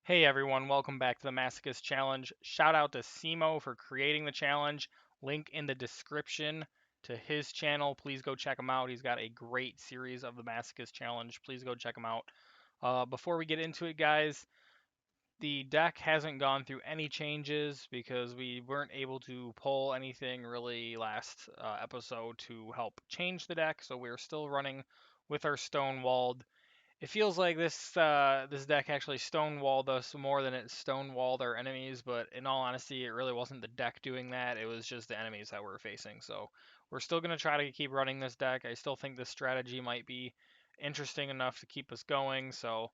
Hey everyone, welcome back to the Masochist Challenge. Shout out to Simo for creating the challenge. Link in the description to his channel. Please go check him out. He's got a great series of the Masochist Challenge. Please go check him out. Before we get into it, guys, the deck hasn't gone through any changes because we weren't able to pull anything really last episode to help change the deck, so we're still running with our Stonewalled. It feels like this deck actually stonewalled us more than it stonewalled our enemies, but in all honesty, it really wasn't the deck doing that. It was just the enemies that we're facing. So we're still going to try to keep running this deck. I still think this strategy might be interesting enough to keep us going. So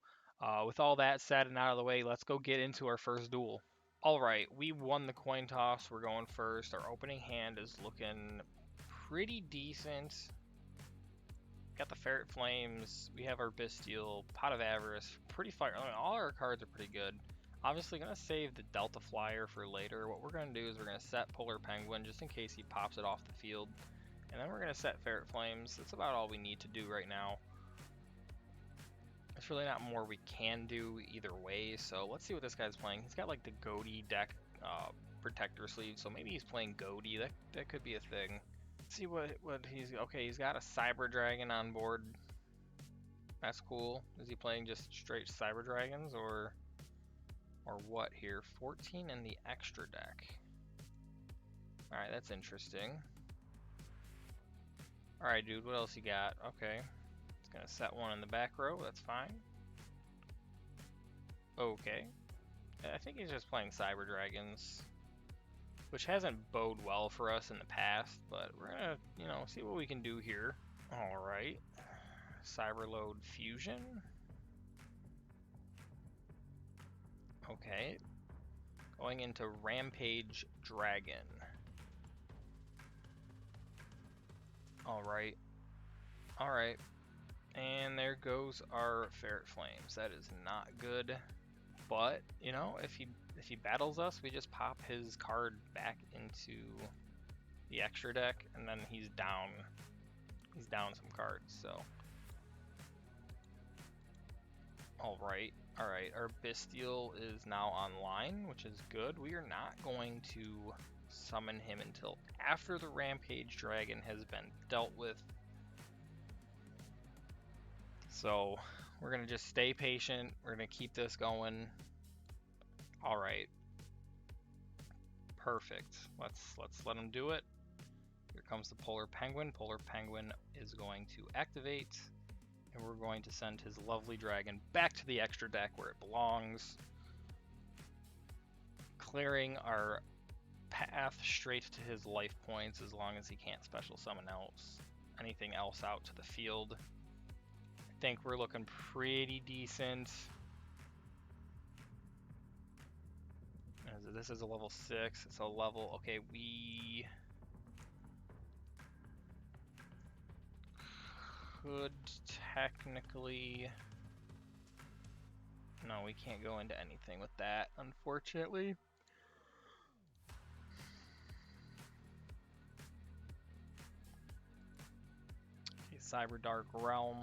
with all that said and out of the way, let's go get into our first duel. All right, we won the coin toss. We're going first. Our opening hand is looking pretty decent. Got the Ferret Flames, we have our Bestial, Pot of Avarice, pretty fire. I mean, all our cards are pretty good. Obviously, going to save the Delta Flyer for later. What we're going to do is we're going to set Polar Penguin just in case he pops it off the field. And then we're going to set Ferret Flames. That's about all we need to do right now. There's really not more we can do either way, so let's see what this guy's playing. He's got like the Goaty deck protector sleeve, so maybe he's playing Goaty. That could be a thing. See what he's okay. He's got a Cyber Dragon on board. That's cool. Is he playing just straight Cyber Dragons or what here? 14 in the extra deck. All right, that's interesting. All right, dude. What else you got? Okay, it's gonna set one in the back row. That's fine. Okay, I think he's just playing Cyber Dragons, which hasn't bode well for us in the past, but we're gonna, see what we can do here. All right, Cyberload Fusion. Okay, going into Rampage Dragon. All right, and there goes our Ferret Flames. That is not good, but if he battles us, we just pop his card back into the extra deck, and then he's down some cards. So all right, our Bestial is now online, which is good. We are not going to summon him until after the Rampage Dragon has been dealt with. So we're gonna just stay patient. We're gonna keep this going. All right, perfect. Let's let him do it. Here comes the Polar Penguin. Polar Penguin is going to activate, and we're going to send his lovely dragon back to the extra deck where it belongs, clearing our path straight to his life points as long as he can't special summon anything else out to the field. I think we're looking pretty decent. This is a level 6. It's a level, okay, we could technically, no, we can't go into anything with that, unfortunately. Okay, Cyber Dark Realm.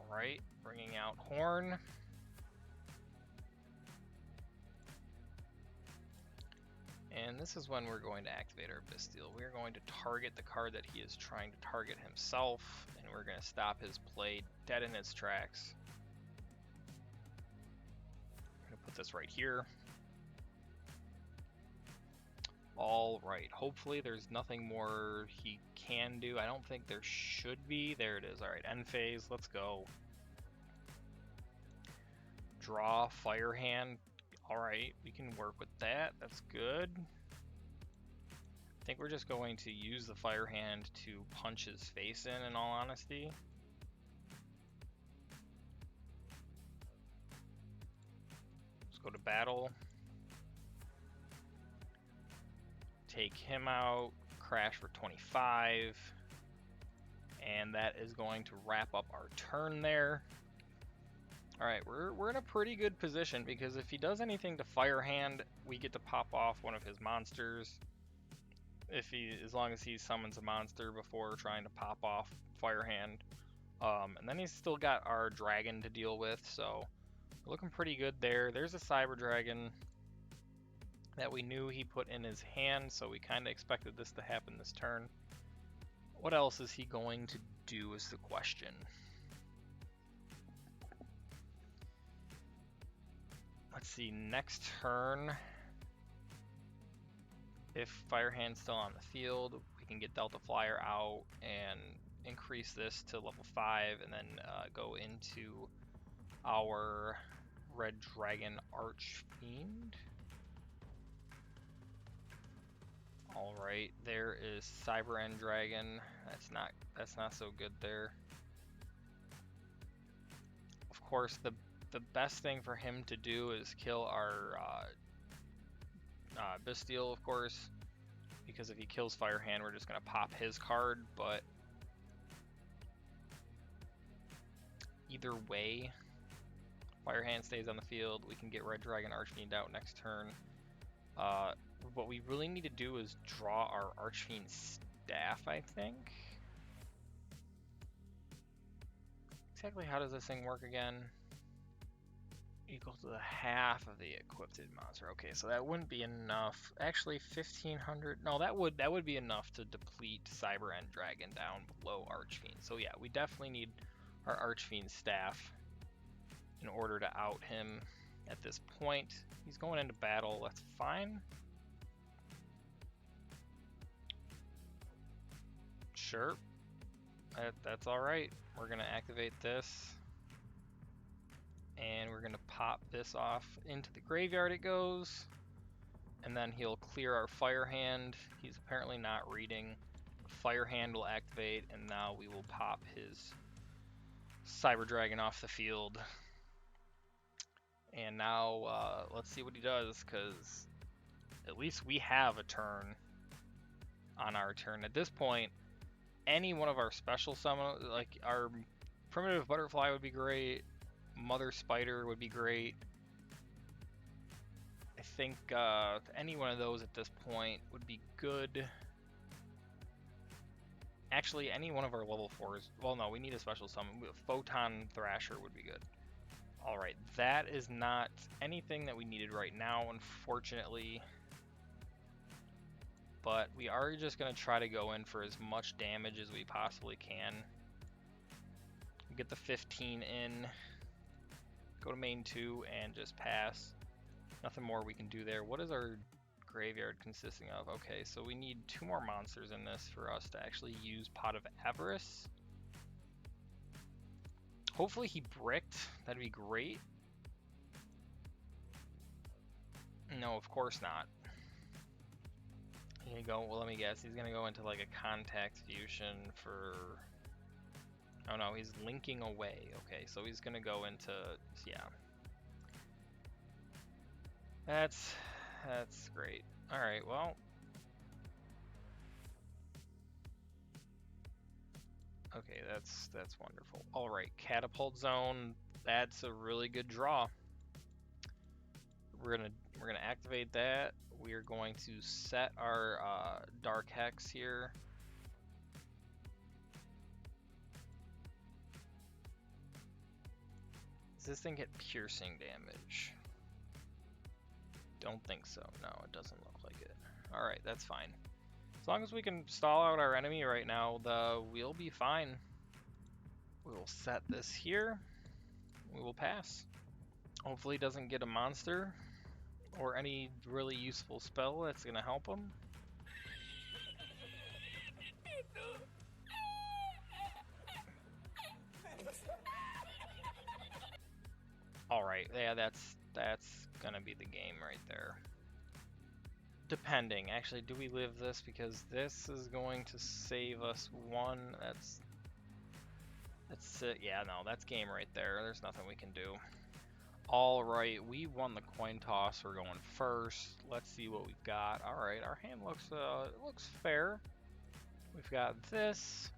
Alright, bringing out Horn. And this is when we're going to activate our Bestial. We're going to target the card that he is trying to target himself, and we're going to stop his play dead in its tracks. I'm going to put this right here. Alright, hopefully there's nothing more he can do. I don't think there should be. There it is. Alright, end phase. Let's go. Draw, Fire Hand. Alright, we can work with that. That's good. I think we're just going to use the Fire Hand to punch his face in all honesty. Let's go to battle. Take him out, crash for 25, and that is going to wrap up our turn there. Alright, we're in a pretty good position because if he does anything to Fire Hand, we get to pop off one of his monsters. As long as he summons a monster before trying to pop off Fire Hand. And then he's still got our dragon to deal with, so we're looking pretty good there. There's a Cyber Dragon that we knew he put in his hand, so we kind of expected this to happen this turn. What else is he going to do is the question. Let's see, next turn, if Fire Hand's still on the field, we can get Delta Flyer out and increase this to level 5 and then go into our Red Dragon Archfiend. Alright, there is Cyber End Dragon. That's not so good there. Of course, the best thing for him to do is kill our Bestial, of course, because if he kills Fire Hand, we're just going to pop his card, but either way, Fire Hand stays on the field. We can get Red Dragon Archfiend out next turn. What we really need to do is draw our Archfiend staff, I think. Exactly how does this thing work again? Equal to the half of the equipped monster. Okay, so that wouldn't be enough. Actually, 1500. No, that would be enough to deplete Cyber End Dragon down below Archfiend. So yeah, we definitely need our Archfiend staff in order to out him at this point. He's going into battle. That's fine. Sure. That's all right. We're gonna activate this. And we're going to pop this off into the graveyard it goes. And then he'll clear our Fire Hand. He's apparently not reading. Fire Hand will activate, and now we will pop his Cyber Dragon off the field. And now let's see what he does, because at least we have a turn on our turn. At this point, any one of our special summon, like our Primitive Butterfly would be great. Mother Spider would be great. I think any one of those at this point would be good. Actually, any one of our level 4s. Well, no, we need a special summon. Photon Thrasher would be good. Alright, that is not anything that we needed right now, unfortunately. But we are just going to try to go in for as much damage as we possibly can. Get the 15 in. Go to main 2 and just pass. Nothing more we can do there. What is our graveyard consisting of? Okay, so we need 2 more monsters in this for us to actually use Pot of Avarice. Hopefully he bricked. That'd be great. No, of course not. Here you go. Well, let me guess. He's going to go into like a Contact Fusion for... Oh no, he's linking away. Okay, so he's gonna go into, yeah. That's great. All right, well. Okay, that's wonderful. All right, Catapult Zone. That's a really good draw. We're gonna activate that. We are going to set our Dark Hex here. Does this thing get piercing damage? Don't think so. No, it doesn't look like it. Alright, that's fine. As long as we can stall out our enemy right now, we'll be fine. We will set this here. We will pass. Hopefully it doesn't get a monster or any really useful spell that's going to help him. Alright, yeah, that's gonna be the game right there. Depending. Actually, do we live this? Because this is going to save us 1. That's it. Yeah, no, that's game right there. There's nothing we can do. Alright, we won the coin toss. We're going first. Let's see what we've got. Alright, our hand looks fair. We've got this.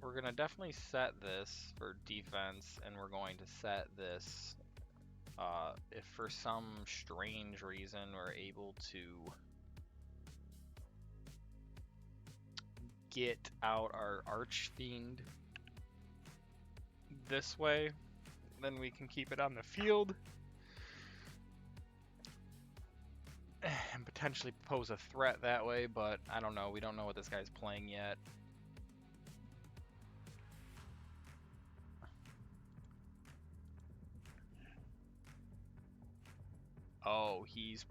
We're gonna definitely set this for defense, and we're going to set this if for some strange reason we're able to get out our Archfiend this way, then we can keep it on the field and potentially pose a threat that way, but I don't know. We don't know what this guy's playing yet. Oh, he's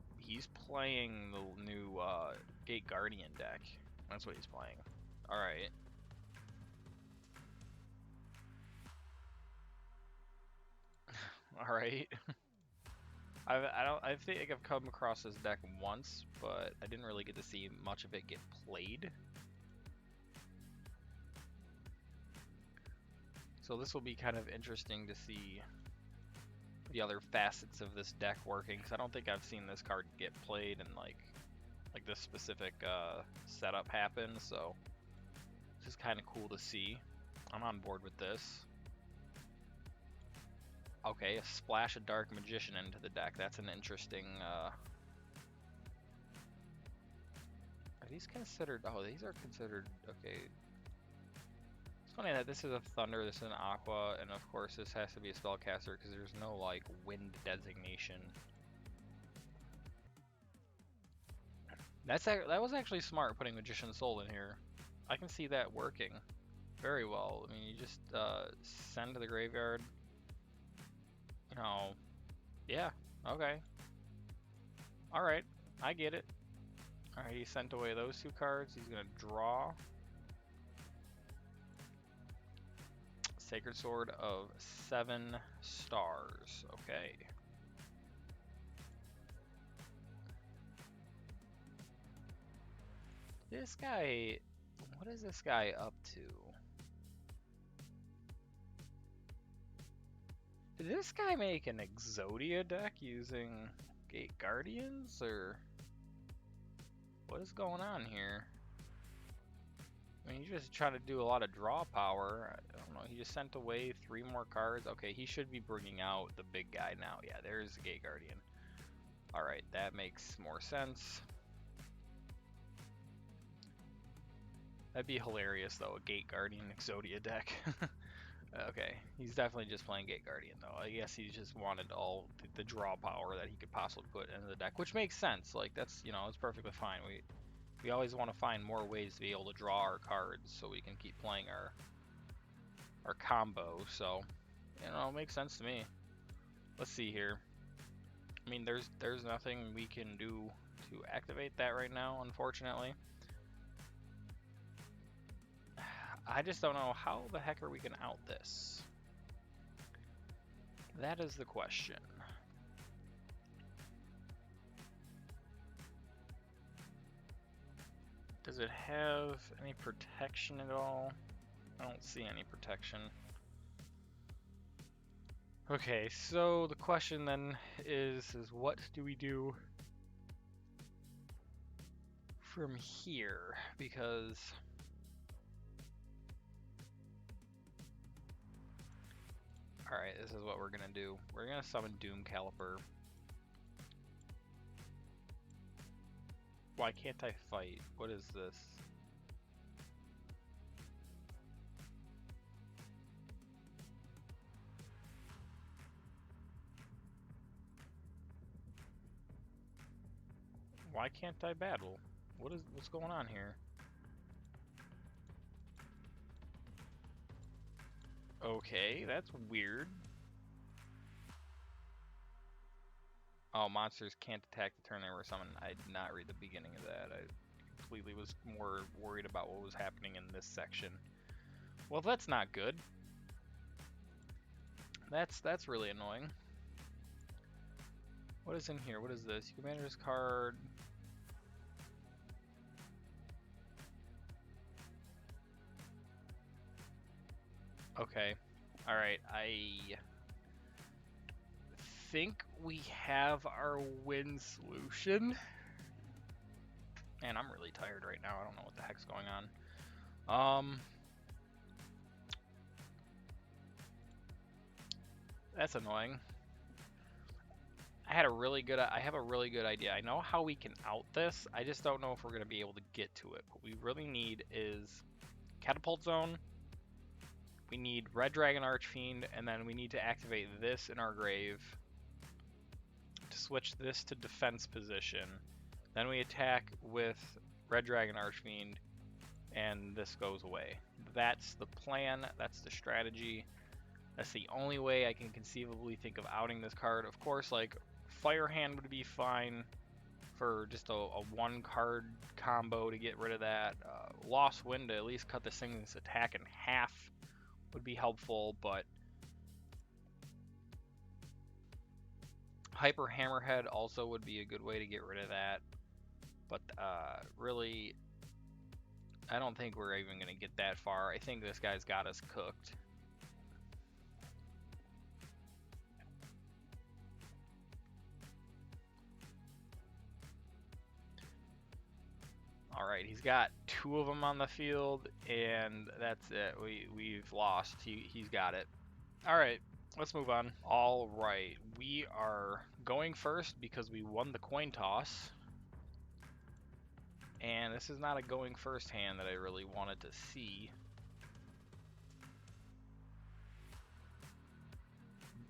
playing the new Gate Guardian deck. That's what he's playing. All right. All right. I think I've come across this deck once, but I didn't really get to see much of it get played. So this will be kind of interesting to see the other facets of this deck working, because I don't think I've seen this card get played and like this specific setup happen. So this is kind of cool to see. I'm on board with this. Okay, a splash of Dark Magician into the deck. That's an interesting. Are these considered? Oh, these are considered. Okay. It's funny that this is a Thunder, this is an Aqua, and of course this has to be a spellcaster because there's no like wind designation. That was actually smart putting Magician's Soul in here. I can see that working very well. I mean, you just send to the graveyard. You know, yeah, okay. Alright, I get it. Alright, he sent away those two cards. He's gonna draw. Sacred Sword of 7 stars. Okay. This guy, what is this guy up to? Did this guy make an Exodia deck using Gate Guardians, or what is going on here? I mean, he's just trying to do a lot of draw power. I don't know, he just sent away 3 more cards. Okay, he should be bringing out the big guy now. Yeah, there's the Gate Guardian. Alright, that makes more sense. That'd be hilarious, though, a Gate Guardian Exodia deck. Okay, he's definitely just playing Gate Guardian, though. I guess he just wanted all the draw power that he could possibly put into the deck, which makes sense. Like, that's, you know, it's perfectly fine. We always want to find more ways to be able to draw our cards so we can keep playing our combo. So, you know, it makes sense to me. Let's see here. I mean, there's nothing we can do to activate that right now, unfortunately. I just don't know how the heck are we gonna out this. That is the question. Does it have any protection at all? I don't see any protection. Okay, so the question then is what do we do from here? Because alright, this is what we're gonna do. We're gonna summon Doom Caliper. Why can't I fight? What is this? Why can't I battle? What's going on here? Okay, that's weird. Oh, monsters can't attack the turn they were summoned. I did not read the beginning of that. I completely was more worried about what was happening in this section. Well, that's not good. That's really annoying. What is in here? What is this? Commander's card. Okay. Alright, I think we have our win solution. Man, I'm really tired right now. I don't know what the heck's going on. That's annoying. I have a really good idea. I know how we can out this. I just don't know if we're going to be able to get to it. What we really need is Catapult Zone. We need Red Dragon Archfiend, and then we need to activate this in our grave to switch this to defense position. Then we attack with Red Dragon Archfiend, and this goes away. That's the plan, that's the strategy. That's the only way I can conceivably think of outing this card. Of course, like, Fire Hand would be fine for just a one card combo to get rid of that. Lost Wind to at least cut this thing's attack in half would be helpful, but Hyper Hammerhead also would be a good way to get rid of that. But really, I don't think we're even going to get that far. I think this guy's got us cooked. Alright, he's got 2 of them on the field, and that's it. We've lost. He's got it. Alright, let's move on. Alright, we are going first because we won the coin toss. And this is not a going first hand that I really wanted to see.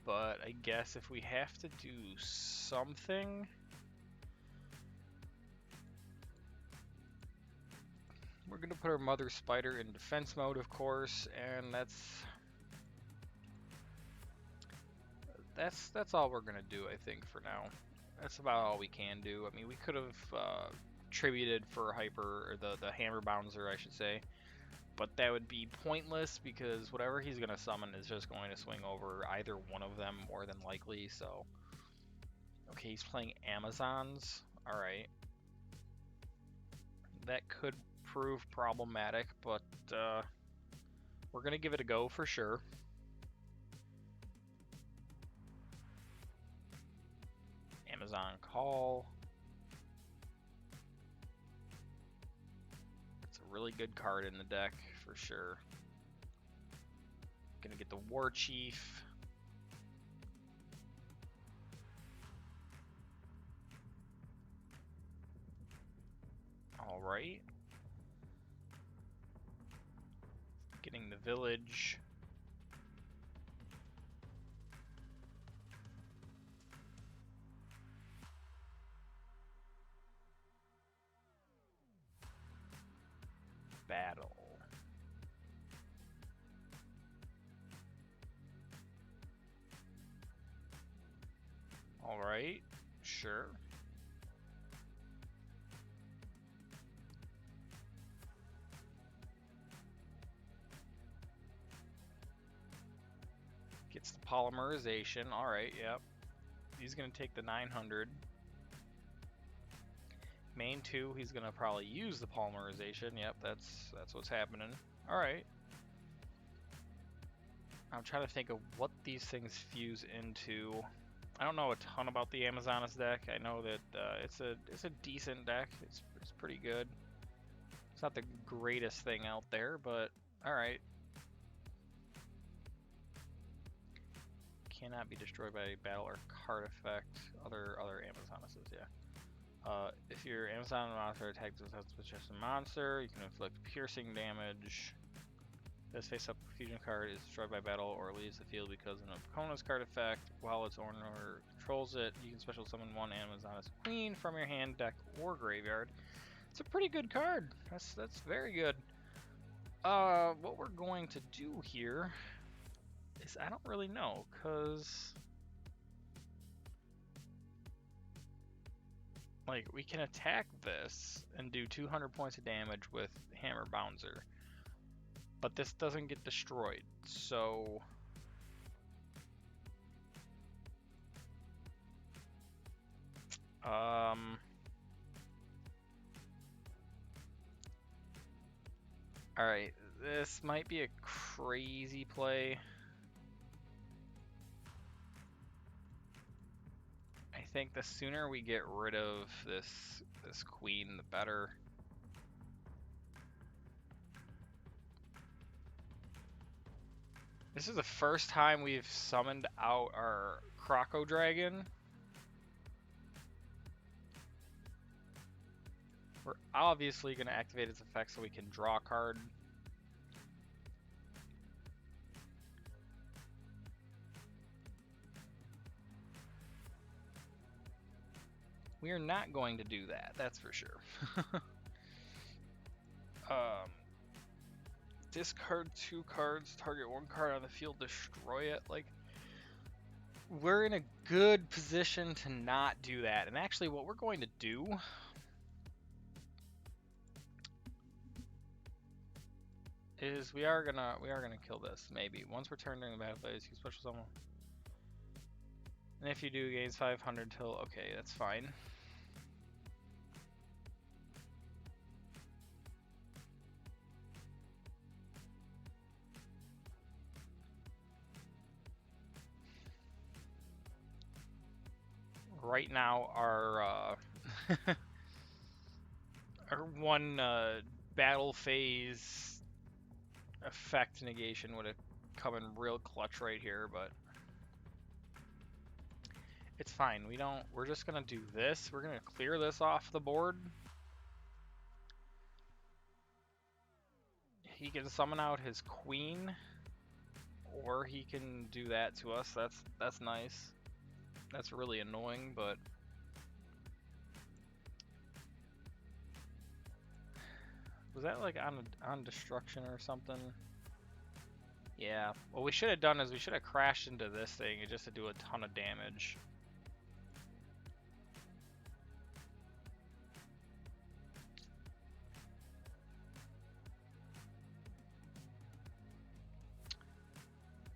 But I guess if we have to do something, we're going to put our Mother Spider in defense mode, of course, and that's all we're going to do, I think, for now. That's about all we can do. I mean, we could have tributed for Hyper, or the Hammer Bouncer, I should say, but that would be pointless because whatever he's going to summon is just going to swing over either one of them more than likely, so... Okay, he's playing Amazons. Alright. That could prove problematic, but we're going to give it a go for sure. Amazon Call. It's a really good card in the deck for sure. Gonna get the War Chief. Alright. Getting the Village. Battle. Alright, sure. Gets the Polymerization. Alright, yep. He's going to take the 900. Main 2, he's going to probably use the Polymerization. Yep, that's what's happening. Alright. I'm trying to think of what these things fuse into. I don't know a ton about the Amazonas deck. I know that it's a decent deck. It's pretty good. It's not the greatest thing out there, but alright. Cannot be destroyed by battle or card effect. Other Amazonases, yeah. If your Amazon monster attacks with just a monster, you can inflict piercing damage. This face-up fusion card is destroyed by battle or leaves the field because of an opponent's card effect. While its owner controls it, you can special summon one Amazoness Queen from your hand, deck, or graveyard. It's a pretty good card. That's very good. What we're going to do here is I don't really know, because like we can attack this and do 200 points of damage with Hammer Bouncer, but this doesn't get destroyed, so alright, this might be a crazy play. I think the sooner we get rid of this queen, the better. This is the first time we've summoned out our Croco Dragon. We're obviously going to activate its effect so we can draw a card. We are not going to do that, that's for sure. Discard 2 cards, target 1 card on the field, destroy it. Like, we're in a good position to not do that. And actually what we're going to do is we are gonna kill this, maybe. Once returned during the battle phase, you special summon. And if you do, gains 500 till, okay, that's fine. Right now, our our one battle phase effect negation would have come in real clutch right here, but it's fine. We're just gonna do this. We're gonna clear this off the board. He can summon out his queen, or he can do that to us. That's nice. That's really annoying, but was that like on destruction or something? Yeah. What we should have done is we should have crashed into this thing just to do a ton of damage.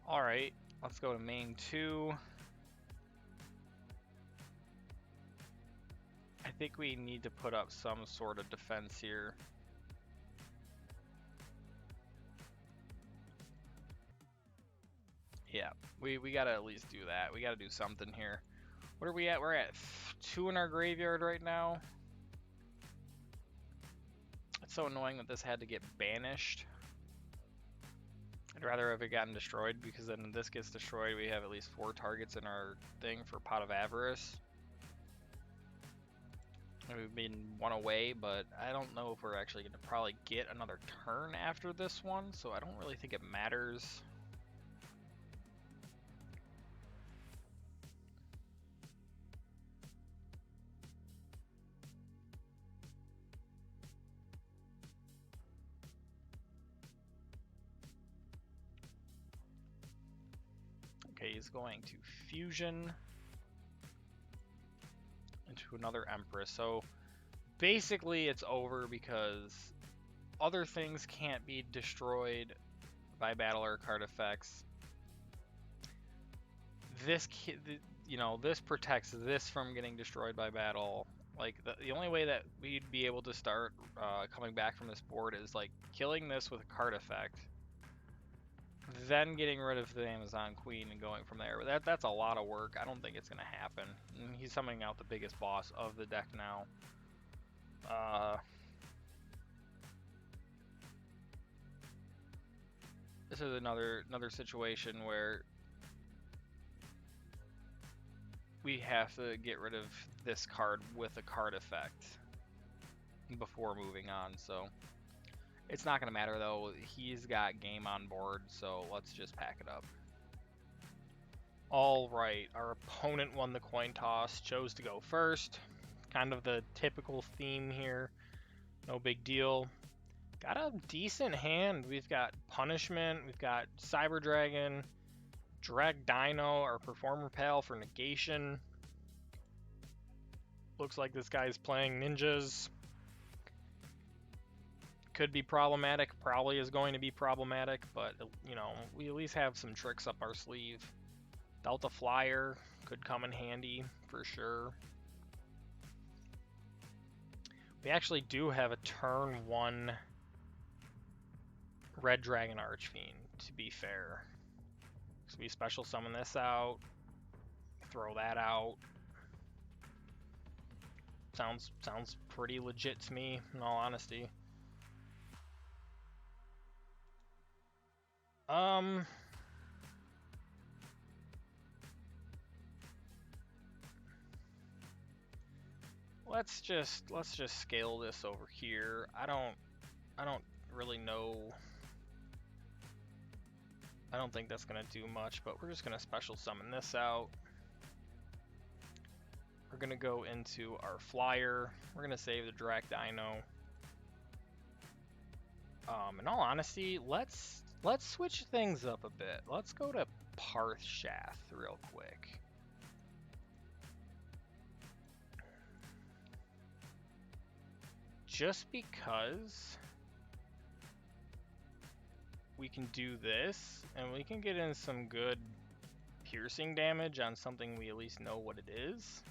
Alright, let's go to main 2. I think we need to put up some sort of defense here. Yeah, we gotta at least do that. We gotta do something here. What are we at? We're at 2 in our graveyard right now. It's so annoying that this had to get banished. I'd rather have it gotten destroyed, because then when this gets destroyed, we have at least 4 targets in our thing for Pot of Avarice. We've been 1 away, but I don't know if we're actually going to probably get another turn after this one, so I don't really think it matters. Okay, he's going to fusion into another Empress. So basically it's over because other things can't be destroyed by battle or card effects. This, you know, this protects this from getting destroyed by battle. Like, the only way that we'd be able to start coming back from this board is like killing this with a card effect, then getting rid of the Amazon Queen and going from there. But that's a lot of work. I don't think it's gonna happen. And he's summoning out the biggest boss of the deck now. This is another situation where we have to get rid of this card with a card effect before moving on, so it's not gonna matter though. He's got game on board, so let's just pack it up. Alright, our opponent won the coin toss, chose to go first. Kind of the typical theme here. No big deal. Got a decent hand. We've got Punishment, we've got Cyber Dragon, Drag Dino, our Performer Pal for negation. Looks like this guy's playing ninjas. Could be problematic, probably is going to be problematic, but you know, we at least have some tricks up our sleeve. Delta Flyer could come in handy for sure. We actually do have a turn 1 Red Dragon Archfiend, to be fair. So we special summon this out, throw that out. Sounds pretty legit to me, in all honesty. Let's just scale this over here. I don't really know. I don't think that's gonna do much, but we're just gonna special summon this out. We're gonna go into our flyer. We're gonna save the direct dino. In all honesty, let's switch things up a bit. Let's go to Parthshath real quick. Just because we can do this, and we can get in some good piercing damage on something we at least know what it is.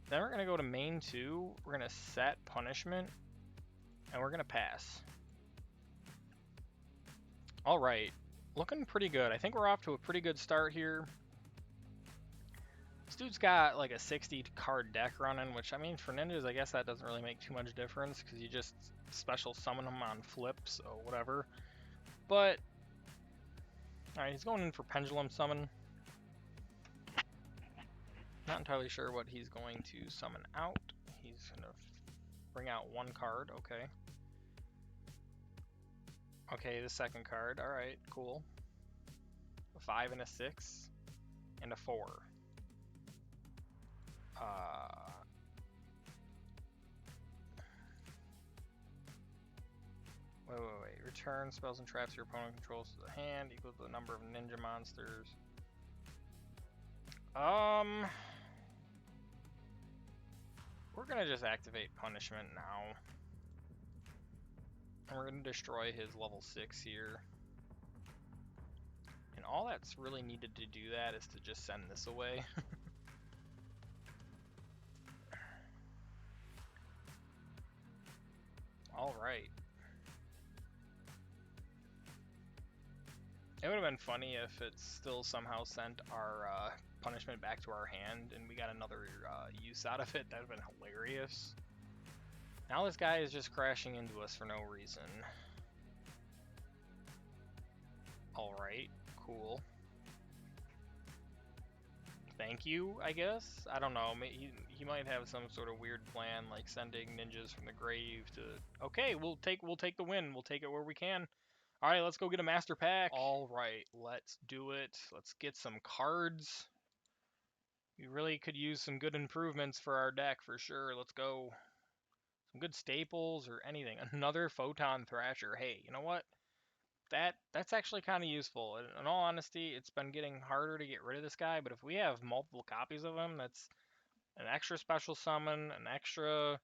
Then we're going to go to main 2, we're going to set punishment, and we're going to pass. Alright, looking pretty good. I think we're off to a pretty good start here. This dude's got like a 60 card deck running, which I mean for ninjas I guess that doesn't really make too much difference because you just special summon them on flip, so whatever. But alright, he's going in for pendulum summon. Not entirely sure what he's going to summon out. He's gonna bring out one card, okay. Okay, the second card, alright, cool. A 5 and a 6 and a 4. Wait. Return spells and traps your opponent controls to the hand equal to the number of ninja monsters. We're gonna just activate punishment now. And we're gonna destroy his level 6 here. And all that's really needed to do that is to just send this away. Alright. It would have been funny if it still somehow sent our punishment back to our hand and we got another use out of it. That would have been hilarious. Now this guy is just crashing into us for no reason. Alright, cool. Thank you, I guess? I don't know, he might have some sort of weird plan, like sending ninjas from the grave to... Okay, we'll take the win, we'll take it where we can. Alright, let's go get a master pack. Alright, let's do it. Let's get some cards. We really could use some good improvements for our deck, for sure. Let's go. Some good staples or anything. Another Photon Thrasher. Hey, you know what? That's actually kind of useful. In all honesty, it's been getting harder to get rid of this guy, but if we have multiple copies of him, that's an extra special summon, an extra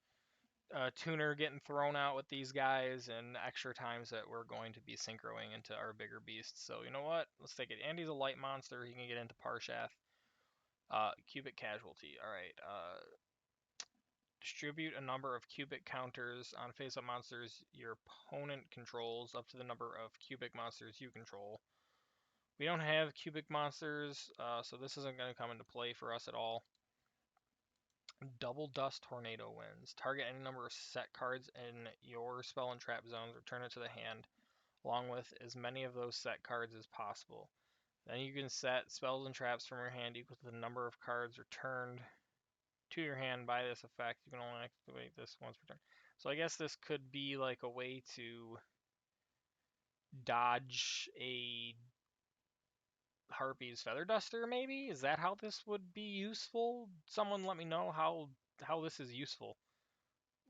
tuner getting thrown out with these guys, and extra times that we're going to be synchroing into our bigger beasts. So you know what? Let's take it. Andy's a light monster. He can get into Parshath. Cubic casualty. Alright. Distribute a number of cubic counters on face-up monsters your opponent controls up to the number of cubic monsters you control. We don't have cubic monsters, so this isn't going to come into play for us at all. Double Dust Tornado wins. Target any number of set cards in your spell and trap zones, return it to the hand, along with as many of those set cards as possible. Then you can set spells and traps from your hand equal to the number of cards returned to your hand by this effect. You can only activate this once per turn. So I guess this could be like a way to dodge a Harpy's Feather Duster, maybe? Is that how this would be useful? Someone let me know how this is useful.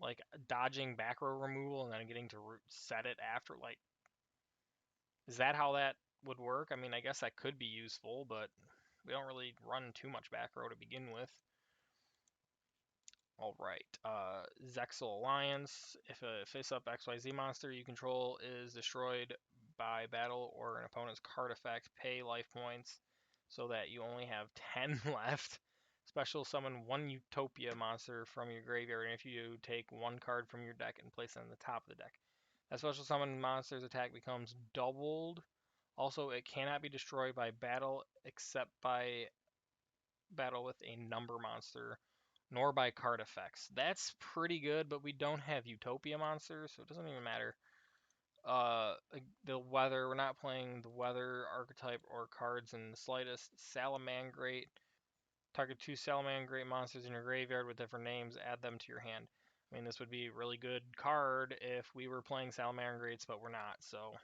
Like dodging back row removal and then getting to set it after. Like, is that how that would work? I mean, I guess that could be useful, but we don't really run too much back row to begin with. Alright, Zexal Alliance. If a face-up XYZ monster you control is destroyed by battle or an opponent's card effect, pay life points so that you only have 10 left. Special summon one Utopia monster from your graveyard, and if you take one card from your deck and place it on the top of the deck. That special summon monster's attack becomes doubled. Also, it cannot be destroyed by battle except by battle with a number monster, nor by card effects. That's pretty good, but we don't have Utopia monsters, so it doesn't even matter. The weather, we're not playing the weather archetype or cards in the slightest. Salamangrate. Target 2 Salamangrate monsters in your graveyard with different names, add them to your hand. I mean, this would be a really good card if we were playing Salamangrates, but we're not, so.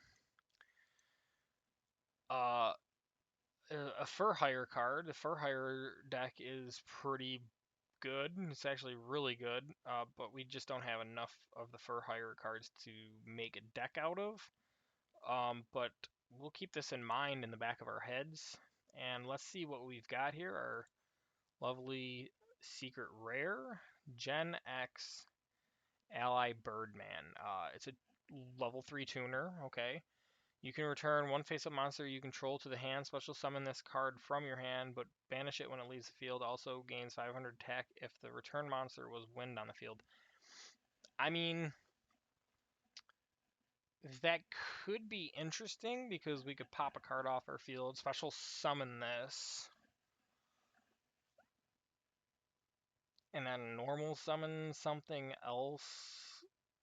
a Fur Hire card. The Fur Hire deck is pretty good. It's actually really good, but we just don't have enough of the Fur Hire cards to make a deck out of. But we'll keep this in mind in the back of our heads. And let's see what we've got here. Our lovely secret rare, Gen X Ally Birdman. It's a level 3 tuner, okay. You can return one face-up monster you control to the hand, special summon this card from your hand, but banish it when it leaves the field. Also gains 500 attack if the return monster was wind on the field. I mean, that could be interesting because we could pop a card off our field, special summon this, and then normal summon something else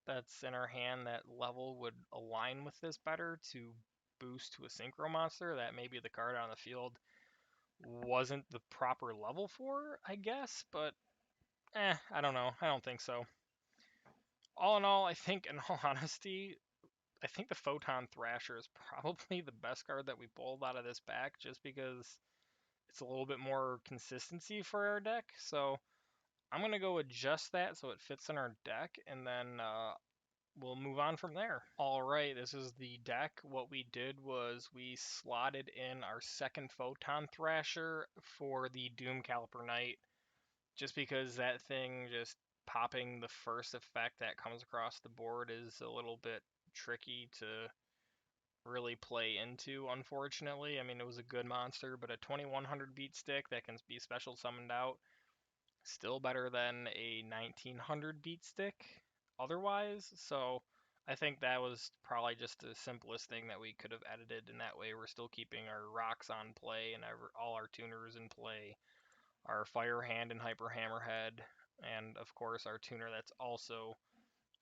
that's in our hand that level would align with this better to boost to a synchro monster that maybe the card on the field wasn't the proper level for, I guess, but I don't know. I don't think so. All in all, I think, in all honesty, I think the Photon Thrasher is probably the best card that we pulled out of this pack just because it's a little bit more consistency for our deck. So I'm going to go adjust that so it fits in our deck, and then we'll move on from there. All right, this is the deck. What we did was we slotted in our second Photon Thrasher for the Doom Caliper Knight, just because that thing just popping the first effect that comes across the board is a little bit tricky to really play into, unfortunately. I mean, it was a good monster, but a 2100 beat stick that can be special summoned out, still better than a 1900 beat stick otherwise. So I think that was probably just the simplest thing that we could have edited, and that way we're still keeping our rocks on play and all our tuners in play, our Fire Hand and Hyper Hammerhead, and of course our tuner that's also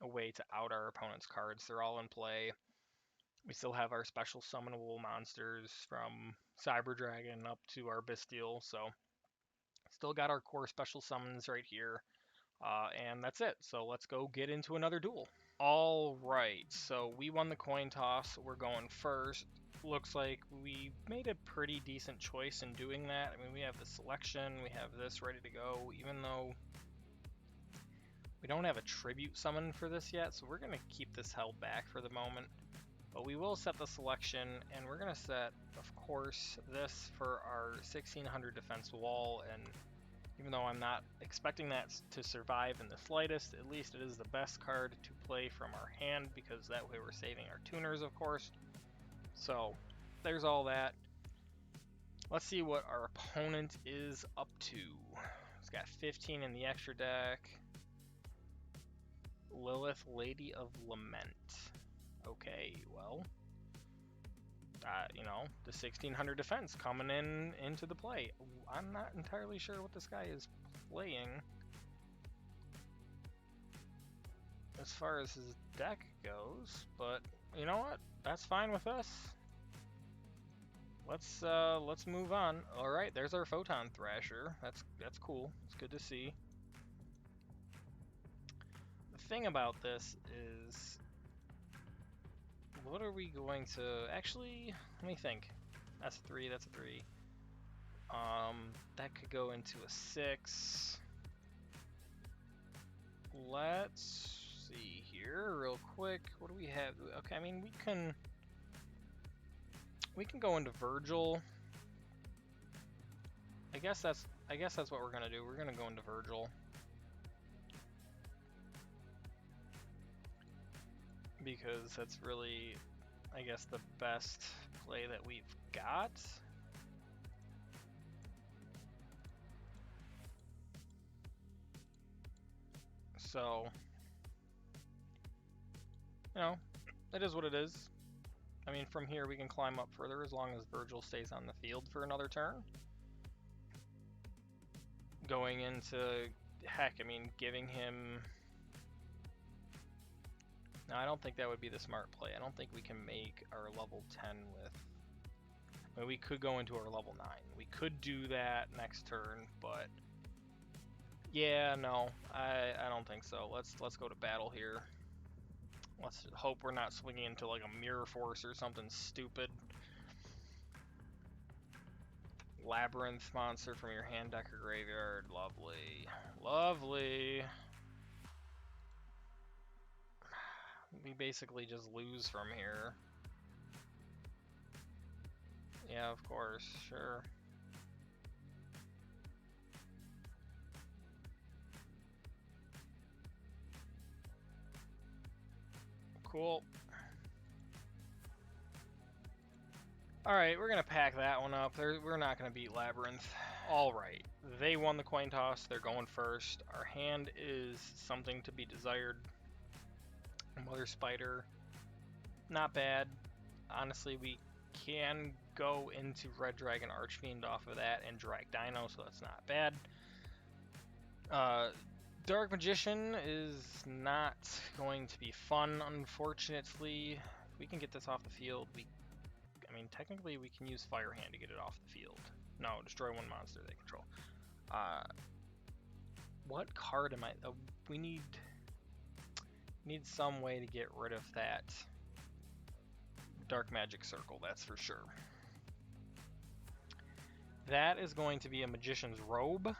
a way to out our opponent's cards. They're all in play. We still have our special summonable monsters from Cyber Dragon up to our Bestial, so still got our core special summons right here. And that's it. So let's go get into another duel. All right, so we won the coin toss. We're going first. Looks like we made a pretty decent choice in doing that. I mean, we have the selection, we have this ready to go, even though we don't have a tribute summon for this yet, so we're going to keep this held back for the moment. But we will set the selection, and we're going to set, of course, this for our 1600 defense wall, and even though I'm not expecting that to survive in the slightest, at least it is the best card to play from our hand, because that way we're saving our tuners, of course. So, there's all that. Let's see what our opponent is up to. He's got 15 in the extra deck. Lilith, Lady of Lament. Okay, well, you know, the 1600 defense coming into the play. I'm not entirely sure what this guy is playing as far as his deck goes, but you know what? That's fine with us. Let's move on. All right, there's our Photon Thrasher. That's cool. It's good to see. The thing about this is, what are we going to actually? Let me think. That's a 3. That's a 3. That could go into a 6. Let's see here real quick. What do we have? Okay, I mean we can go into Virgil. I guess that's what we're gonna do. We're gonna go into Virgil because that's really, I guess, the best play that we've got. So, you know, it is what it is. I mean, from here we can climb up further as long as Virgil stays on the field for another turn. Going into, heck, I mean, giving him... No, I don't think that would be the smart play. I don't think we can make our level 10 with... I mean, we could go into our level 9. We could do that next turn, but... Yeah, no, I don't think so. Let's go to battle here. Let's hope we're not swinging into like a Mirror Force or something stupid. Labyrinth monster from your hand, deck, or graveyard. Lovely. Lovely. We basically just lose from here. Yeah, of course. Sure. Cool. Alright, we're going to pack that one up. We're not going to beat Labyrinth. Alright, they won the coin toss. They're going first. Our hand is something to be desired. Mother Spider. Not bad. Honestly, we can go into Red Dragon Archfiend off of that and drag Dino, so that's not bad. Dark Magician is not going to be fun, unfortunately. If we can get this off the field, I mean, technically we can use Fire Hand to get it off the field. No, destroy one monster they control. What card am I... we need some way to get rid of that Dark Magic Circle, that's for sure. That is going to be a Magician's Robe.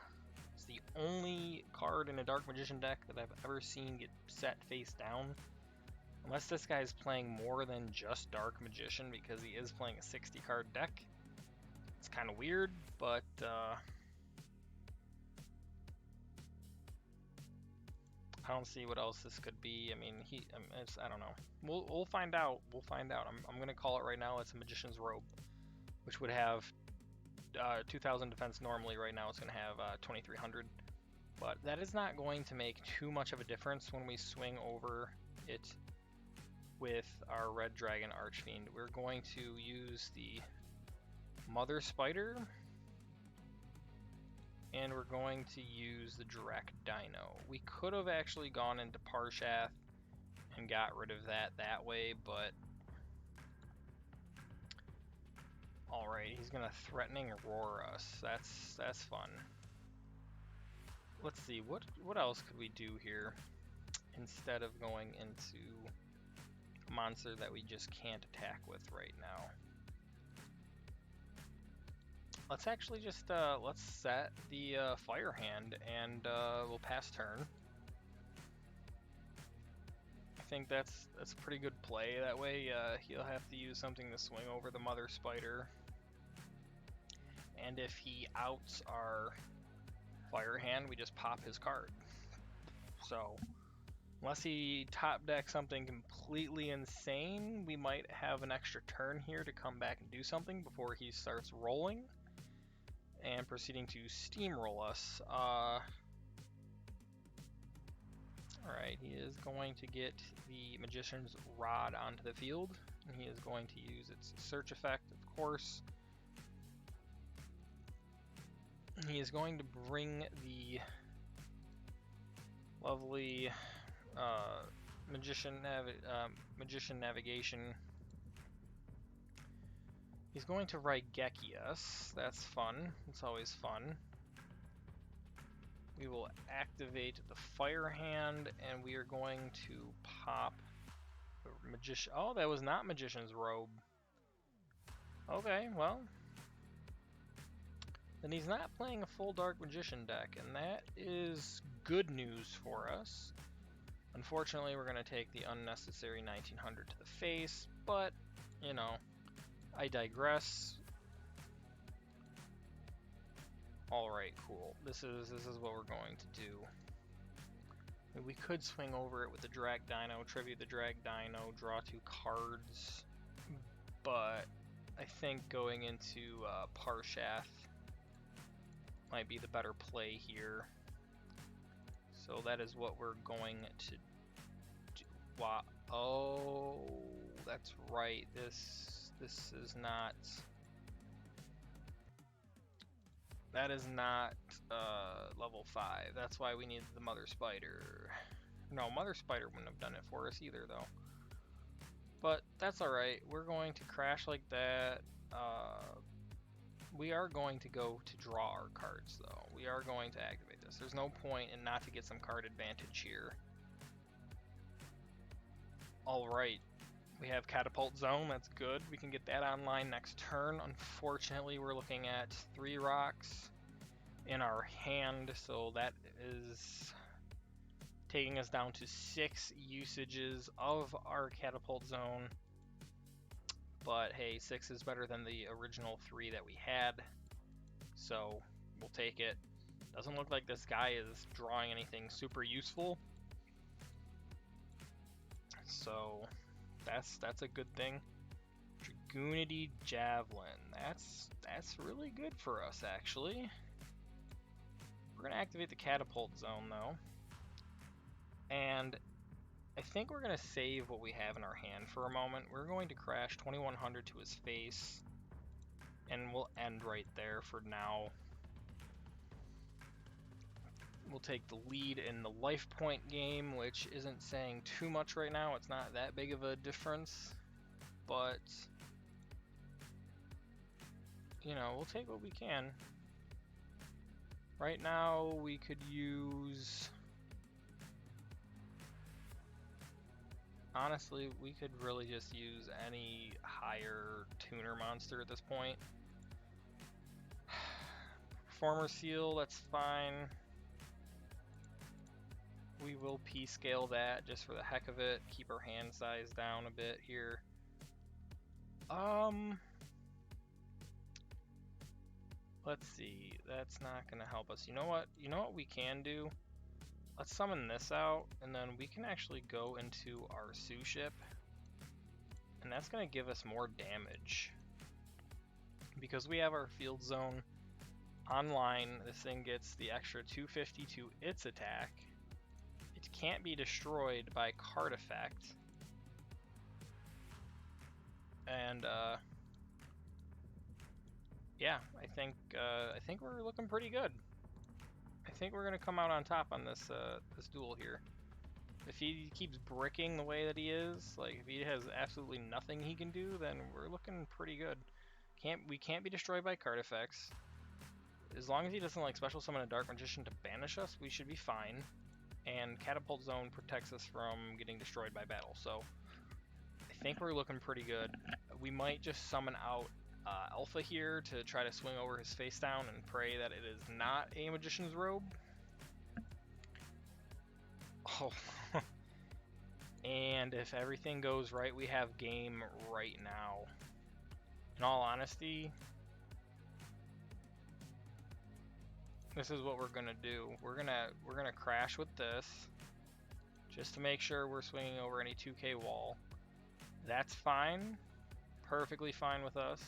It's the only card in a Dark Magician deck that I've ever seen get set face down. Unless this guy's playing more than just Dark Magician, because he is playing a 60 card deck. It's kind of weird, but I don't see what else this could be. I mean, I don't know. We'll find out. We'll find out. I'm gonna call it right now. It's a Magician's Robe, which would have 2,000 defense normally. Right now, it's gonna have 2,300. But that is not going to make too much of a difference when we swing over it with our Red Dragon Archfiend. We're going to use the Mother Spider, and we're going to use the Direct Dino. We could have actually gone into Parshath and got rid of that way, but alright, he's gonna Threatening Roar us. That's fun. Let's see, what else could we do here instead of going into a monster that we just can't attack with right now? Let's actually just let's set the Fire Hand, and we'll pass turn. I think that's a pretty good play. That way he'll have to use something to swing over the Mother Spider. And if he outs our Fire Hand, we just pop his card. So unless he top decks something completely insane, we might have an extra turn here to come back and do something before he starts rolling and proceeding to steamroll us. Alright, he is going to get the Magician's Rod onto the field, and he is going to use its search effect, of course. He is going to bring the lovely Magician Navigation. He's going to Raigekias. That's fun. It's always fun. We will activate the Fire Hand, and we are going to pop Magician. Oh, that was not Magician's Robe. Okay, well, then he's not playing a full Dark Magician deck, and that is good news for us. Unfortunately, we're going to take the unnecessary 1900 to the face, but, you know, I digress. Alright, cool. This is what we're going to do. We could swing over it with the Drag Dino, tribute the Drag Dino, draw 2 cards, but I think going into Parshath might be the better play here. So that is what we're going to do. Wow. Oh, that's right. This is not... That is not level 5. That's why we need the Mother Spider. No, Mother Spider wouldn't have done it for us either, though. But that's alright. We're going to crash like that. We are going to go to draw our cards, though. We are going to activate this. There's no point in not to get some card advantage here. Alright. We have Catapult Zone, that's good. We can get that online next turn. Unfortunately, we're looking at 3 rocks in our hand, so that is taking us down to 6 usages of our Catapult Zone. But hey, 6 is better than the original 3 that we had, so we'll take it. Doesn't look like this guy is drawing anything super useful, so that's a good thing. Dragoonity Javelin, that's really good for us actually. We're gonna activate the Catapult Zone though, and I think we're gonna save what we have in our hand for a moment. We're going to crash 2100 to his face, and we'll end right there for now. We'll take the lead in the life point game, which isn't saying too much right now. It's not that big of a difference, but you know, we'll take what we can. Right now, we could use... Honestly, we could really just use any higher tuner monster at this point. Performer Seal, that's fine. We will P-scale that just for the heck of it. Keep our hand size down a bit here. Let's see. That's not gonna help us. You know what? You know what we can do? Let's summon this out, and then we can actually go into our Sioux ship, and that's gonna give us more damage. Because we have our field zone online, this thing gets the extra 250 to its attack. It can't be destroyed by card effect. And yeah, I think we're looking pretty good. I think we're gonna come out on top on this this duel here. If he keeps bricking the way that he is, like if he has absolutely nothing he can do, then we're looking pretty good. We can't be destroyed by card effects. As long as he doesn't like special summon a Dark Magician to banish us, we should be fine. And Catapult Zone protects us from getting destroyed by battle. So I think we're looking pretty good. We might just summon out Alpha here to try to swing over his face down and pray that it is not a Magician's Robe. Oh. And if everything goes right, we have game right now. In all honesty, this is what we're gonna do. We're gonna crash with this, just to make sure we're swinging over any 2K wall. That's fine, perfectly fine with us.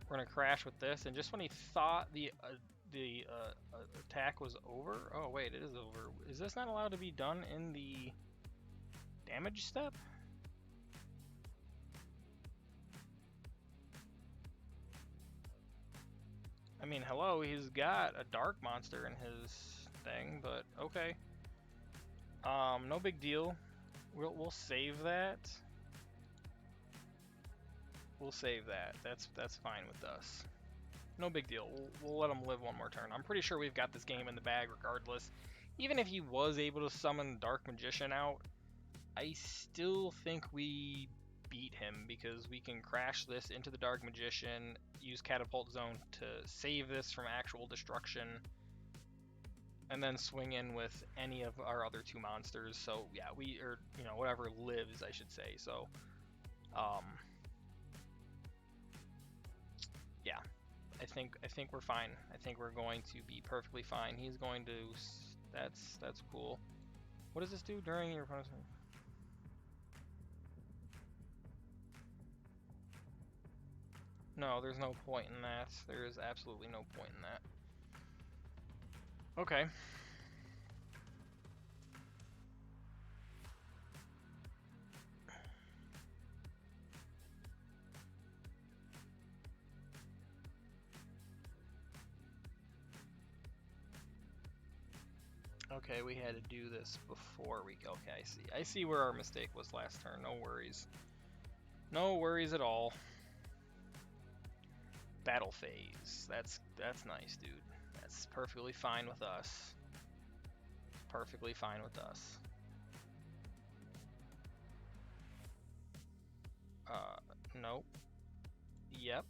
We're gonna crash with this, and just when he thought the attack was over, oh wait, it is over. Is this not allowed to be done in the damage step? I mean, hello, he's got a dark monster in his thing, but okay. No big deal. We'll save that. We'll save that. That's fine with us. No big deal. We'll let him live one more turn. I'm pretty sure we've got this game in the bag regardless. Even if he was able to summon Dark Magician out, I still think we beat him because we can crash this into the Dark Magician, use Catapult Zone to save this from actual destruction, and then swing in with any of our other 2 monsters. So yeah, whatever lives, I should say. So yeah, I think we're fine. I think we're going to be perfectly fine. He's going to... That's cool. What does this do during your opponent's... No, there's no point in that. There is absolutely no point in that. Okay. Okay, we had to do this before we... Okay, I see where our mistake was last turn. No worries. No worries at all. Battle phase. That's nice, dude. That's perfectly fine with us. Perfectly fine with us. Nope. Yep.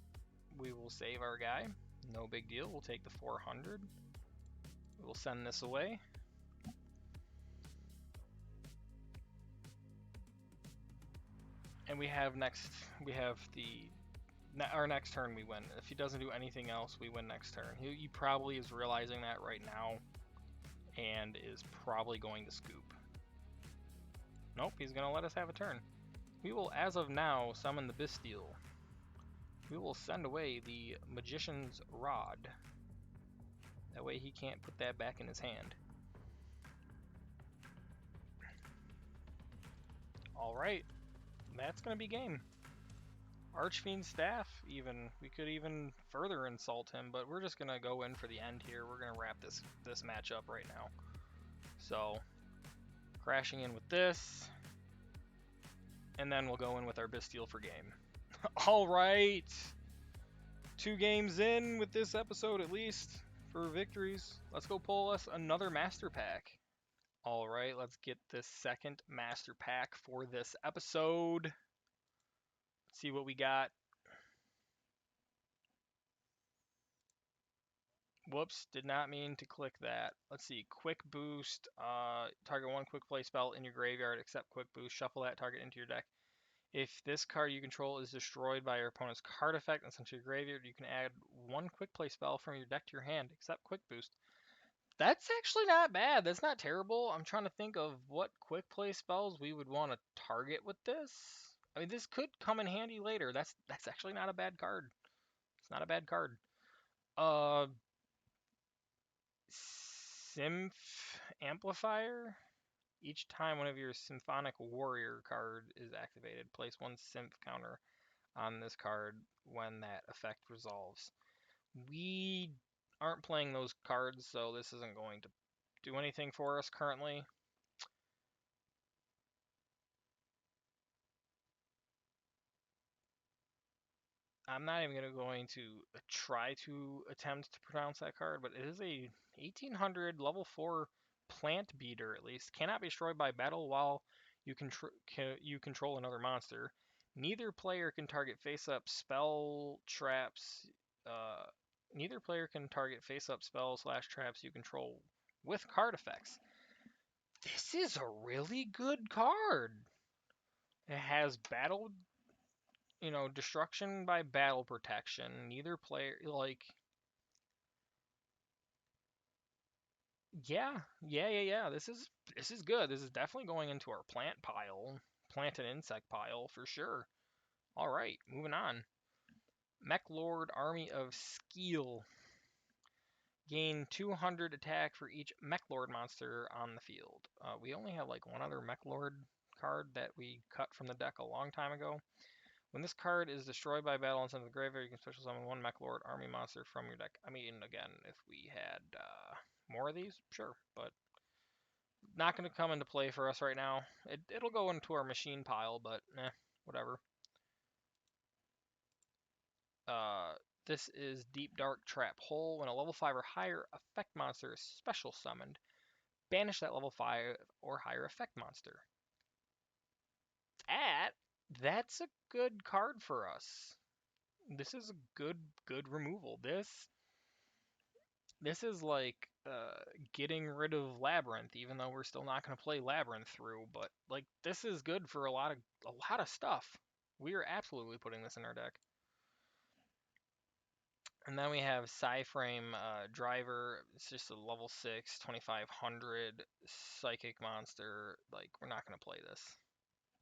We will save our guy. No big deal. We'll take the 400. We'll send this away. And we have our next turn we win. If he doesn't do anything else, we win next turn. He probably is realizing that right now and is probably going to scoop. Nope, he's going to let us have a turn. We will, as of now, summon the Bastille. We will send away the Magician's Rod. That way he can't put that back in his hand. Alright, that's going to be game. Archfiend Staff, even. We could even further insult him, but we're just going to go in for the end here. We're going to wrap this match up right now. So, crashing in with this, and then we'll go in with our Bastille for game. Alright! 2 games in with this episode at least for victories. Let's go pull us another Master Pack. Alright, let's get this second Master Pack for this episode. Let's see what we got. Whoops, did not mean to click that. Let's see, Quick Boost. Target 1 quick play spell in your graveyard, except Quick Boost. Shuffle that target into your deck. If this card you control is destroyed by your opponent's card effect and sent to your graveyard, you can add 1 quick play spell from your deck to your hand, except Quick Boost. That's actually not bad. That's not terrible. I'm trying to think of what quick play spells we would want to target with this. I mean, this could come in handy later. That's actually not a bad card. It's not a bad card. Symph Amplifier. Each time one of your Symphonic Warrior card is activated, place 1 Symph counter on this card when that effect resolves. We aren't playing those cards, so this isn't going to do anything for us currently. I'm not even going to try to attempt to pronounce that card, but it is a 1800 level 4 plant beater at least. Cannot be destroyed by battle while you control another monster. Neither player can target face-up spell traps. Neither player can target face-up spells / traps you control with card effects. This is a really good card. It has battle, destruction by battle protection. Neither player, yeah. This is good. This is definitely going into our plant pile, plant and insect pile for sure. All right, moving on. Mech Lord Army of Skeel. Gain 200 attack for each Mech Lord monster on the field. We only have like one other Mech Lord card that we cut from the deck a long time ago. When this card is destroyed by battle and sent to the graveyard, you can special summon 1 Mech Lord army monster from your deck. I mean, again, if we had more of these, sure, but not going to come into play for us right now. It'll go into our machine pile, but whatever. This is Deep Dark Trap Hole. When a level 5 or higher effect monster is special summoned, banish that level 5 or higher effect monster. That's a good card for us. This is a good removal. This is like getting rid of Labyrinth, even though we're still not going to play Labyrinth through. But like this is good for a lot of stuff. We are absolutely putting this in our deck. And then we have Psyframe Driver. It's just a level 6, 2500 Psychic monster. Like we're not going to play this.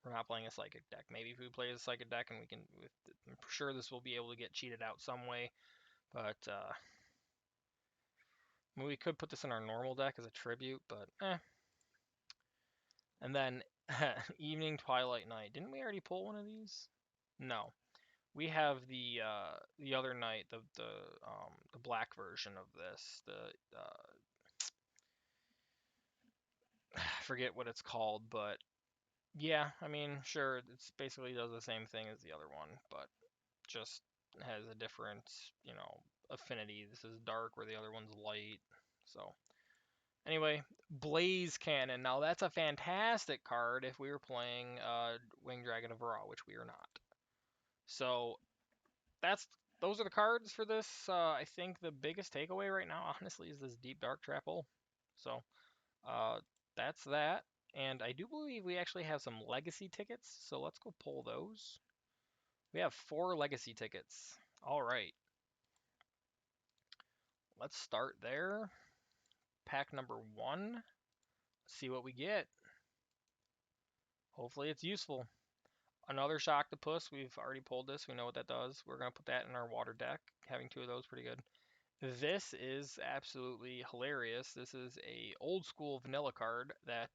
We're not playing a Psychic deck. Maybe if we play a Psychic deck and I'm sure this will be able to get cheated out some way. But we could put this in our normal deck as a tribute, but And then Evening, Twilight, Night. Didn't we already pull one of these? No. We have the other night, the black version of this. I forget what it's called, but yeah, I mean, sure, it's basically does the same thing as the other one, but just has a different, affinity. This is dark where the other one's light. So anyway, Blaze Cannon. Now that's a fantastic card if we were playing Winged Dragon of Ra, which we are not. So those are the cards for this. I think the biggest takeaway right now, honestly, is this Deep Dark Trap Hole. So uh, that's that. And I do believe we actually have some legacy tickets, so let's go pull those. We have 4 legacy tickets. All right, let's start there. Pack number 1. See what we get. Hopefully it's useful. Another Shocktopus. We've already pulled this. We know what that does. We're going to put that in our water deck. Having 2 of those, pretty good. This is absolutely hilarious. This is a old school vanilla card that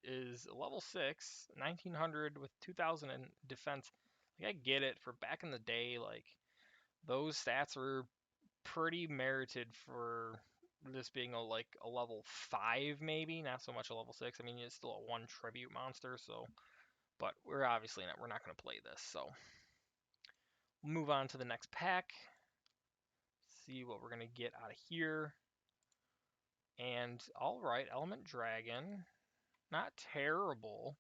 is level 6, 1900 with 2000 in defense. Like, I get it, for back in the day, like those stats were pretty merited for this being a level 5 maybe, not so much a level 6. I mean, it's still a 1 tribute monster, so but we're not going to play this. So we'll move on to the next pack. See what we're going to get out of here. And all right, Element Dragon, not terrible.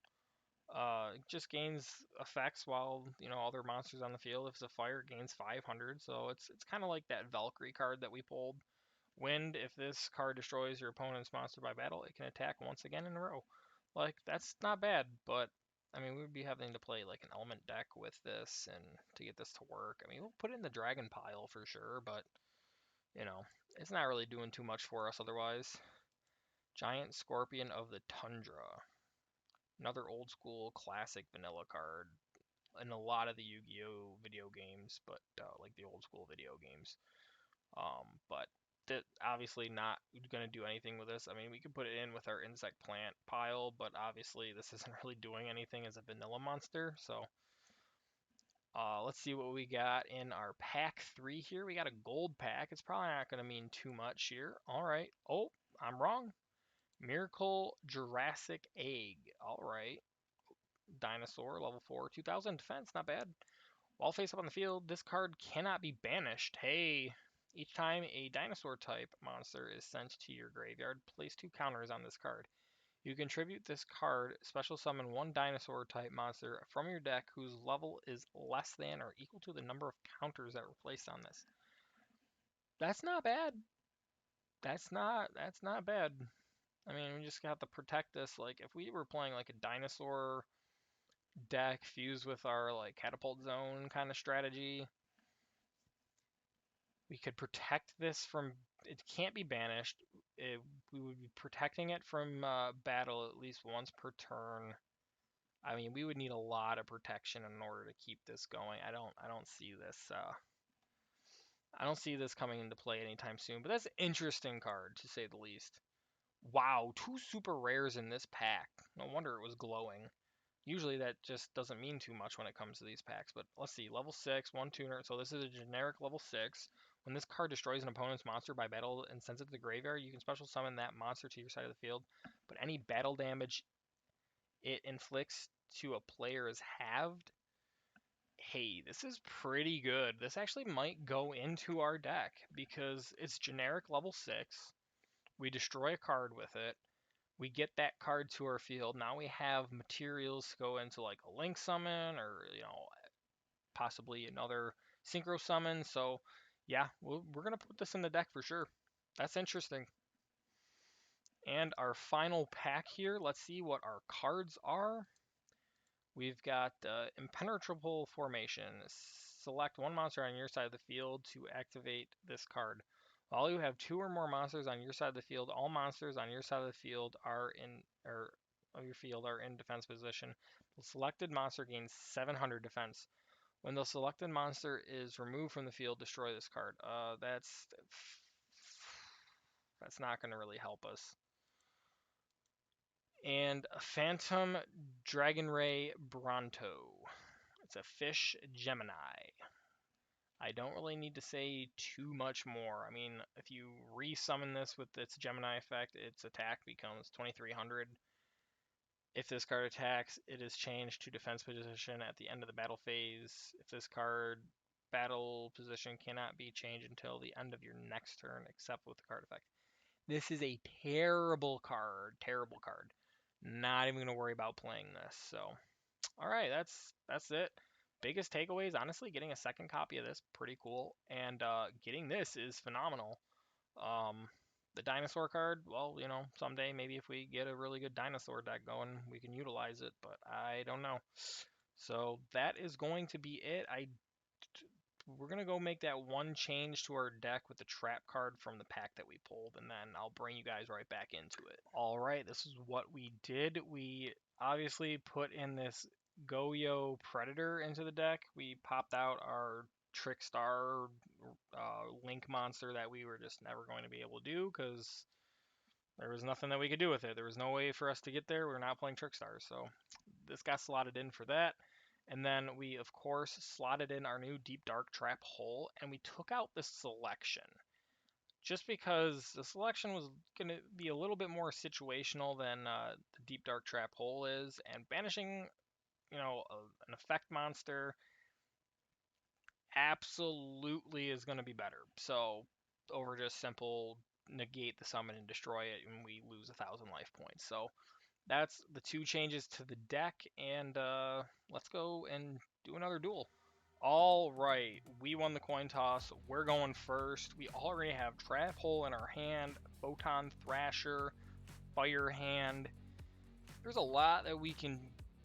Just gains effects while other monsters on the field. If it's a fire, it gains 500. So it's kind of like that Valkyrie card that we pulled. Wind, if this card destroys your opponent's monster by battle, it can attack once again in a row. Like, that's not bad, but I mean, we would be having to play like an element deck with this and to get this to work. I mean, we'll put it in the dragon pile for sure, but you know, it's not really doing too much for us otherwise. Giant Scorpion of the Tundra. Another old school classic vanilla card in a lot of the Yu-Gi-Oh video games, but like the old school video games. But that obviously not going to do anything with this. I mean, we could put it in with our insect plant pile, but obviously this isn't really doing anything as a vanilla monster. So let's see what we got in our pack 3 here. We got a gold pack. It's probably not going to mean too much here. All right. Oh, I'm wrong. Miracle Jurassic Egg. All right. Dinosaur, level 4, 2000 defense. Not bad. While face up on the field, this card cannot be banished. Hey, each time a dinosaur type monster is sent to your graveyard, place 2 counters on this card. You contribute this card, special summon 1 dinosaur type monster from your deck whose level is less than or equal to the number of counters that were placed on this. That's not bad. That's not bad. I mean, we just have to protect this. Like, if we were playing like a dinosaur deck fused with our like catapult zone kind of strategy, we could protect this from, it can't be banished. We would be protecting it from battle at least once per turn. I mean, we would need a lot of protection in order to keep this going. I don't see this. I don't see this coming into play anytime soon. But that's an interesting card to say the least. Wow, 2 super rares in this pack. No wonder it was glowing. Usually that just doesn't mean too much when it comes to these packs, but let's see. Level 6, 1 tuner. So this is a generic level 6. When this card destroys an opponent's monster by battle and sends it to the graveyard, you can special summon that monster to your side of the field. But any battle damage it inflicts to a player is halved. Hey, this is pretty good. This actually might go into our deck because it's generic level 6. We destroy a card with it. We get that card to our field. Now we have materials to go into like a link summon or, possibly another synchro summon. So, yeah, we're going to put this in the deck for sure. That's interesting. And our final pack here, let's see what our cards are. We've got Impenetrable Formation. Select 1 monster on your side of the field to activate this card. While you have 2 or more monsters on your side of the field, all monsters on your side of the field are in defense position. The selected monster gains 700 defense. When the selected monster is removed from the field, destroy this card. That's not going to really help us. And Phantom Dragon Ray Bronto. It's a fish Gemini. I don't really need to say too much more. I mean, if you resummon this with its Gemini effect, its attack becomes 2300. If this card attacks, it is changed to defense position at the end of the battle phase. If this card battle position cannot be changed until the end of your next turn, except with the card effect. This is a terrible card. Terrible card. Not even going to worry about playing this. So, all right, that's it. biggest takeaways, honestly, getting a second copy of this, pretty cool, and getting this is phenomenal. The dinosaur card, well, you know, someday maybe if we get a really good dinosaur deck going, we can utilize it, but I don't know. So that is going to be it. We're going to go make that one change to our deck with the trap card from the pack that we pulled, and then I'll bring you guys right back into it. All right, this is what we did. We obviously put in this Yugioh Predator into the deck. We popped out our Trickstar Link monster that we were just never going to be able to do because there was nothing that we could do with it. There was no way for us to get there. We were not playing Trickstars, so this got slotted in for that. And then we, of course, slotted in our new Deep Dark Trap Hole, and we took out the selection. Just because the selection was going to be a little bit more situational than the Deep Dark Trap Hole is, and banishing, you know, an effect monster absolutely is going to be better. So, over just simple negate the summon and destroy it, and we lose 1,000 life points. So, that's the two changes to the deck, and let's go and do another duel. All right, we won the coin toss. We're going first. We already have Trap Hole in our hand, Photon Thrasher, Fire Hand. There's a lot that we can